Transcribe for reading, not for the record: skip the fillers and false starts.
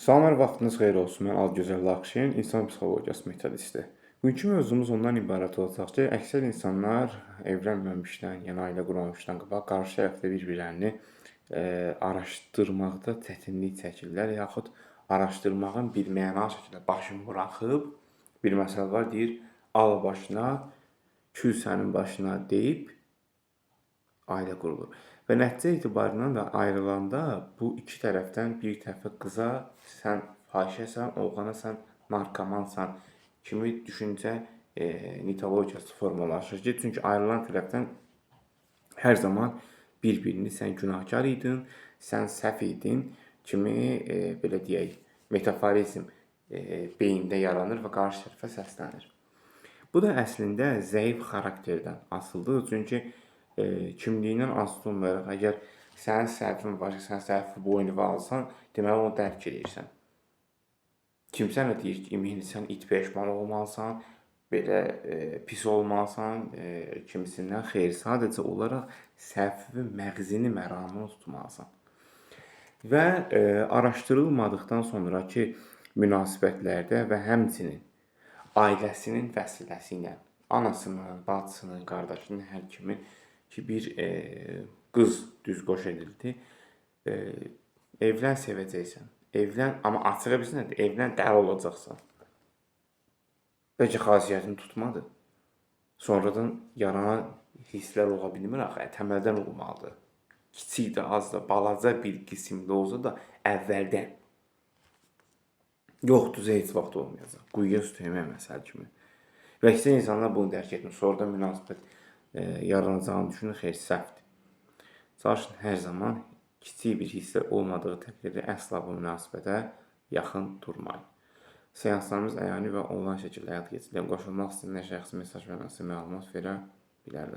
Salamlar, vaxtınız xeyir olsun. Mən Adgözəl Lakşin, insan psixologiyası metodisti. Bugünkü mövzumuz ondan ibarət olacaq ki, əksər insanlar evlənməmişdən, yəni ailə qurmamışdan qabaq qarşı tərəfdə bir-birlərini araşdırmaqda çətinlik çəkirlər, yaxud araşdırmağın bir məna şəkildə başını buraxıb, bir məsəl var, deyir, al başına, kül sənin başına deyib ailə qurulur. Və nəticə etibarıyla da ayrılanda bu iki tərəfdən bir tərəfə qıza sən fahişəsən, oğlana sən narkomansan kimi düşüncə nitologiyası formalaşır ki, çünki ayrılan tərəfdən hər zaman bir-birini sən günahkar idin, sən səhv idin kimi belə deyək, metaforizm beyində yaranır və qarşı tərəfə səslənir. Bu da əslində zəif xarakterdən asılıdır, çünki kimliyindən asılı olmayaraq, əgər sənin səhvin var ki, sən səhvi boynuna alsan, deməli onu dərk edirsən. Kim sənə deyir ki, sən it peşman olmalısan, belə pis olmalısan, kimisindən xeyr, sadəcə olaraq səhvi məğzini, məramını tutmalısan. Və araşdırılmadıqdan sonraki münasibətlərdə və həmçinin ailəsinin vəsiləsi ilə, anasının, bacısının, qardaşının, hər kimin ki, bir qız düz qoş edildi. Evlən sevəcəksən. Evlən, amma açığı bilirsən nədir? Evlən dəli olacaqsan. Bəlkə xasiyyətini tutmadı. Sonradan yaranan hisslər ola bilmir axı, təməldən olmalıdır. Kiçik də, az da, balaca bir qismdə olsa da əvvəldən. Yoxdursa heç vaxt olmayacaq. Quyuya su töymə məsəl kimi. Və əksər insanlar bunu dərk etmir. Sonradan münasibət yaranacağını düşünür, xeyr, səhvdir. Çalışın hər zaman kiçik bir hissə olmadığı təqdirdə əsla bu münasibətə yaxın durmayın. Seanslarımız əyani və onlayn şəkildə həyata keçirilir. Qoşulmaq istəyənlər şəxsi mesaj və məlumat verə bilərlər.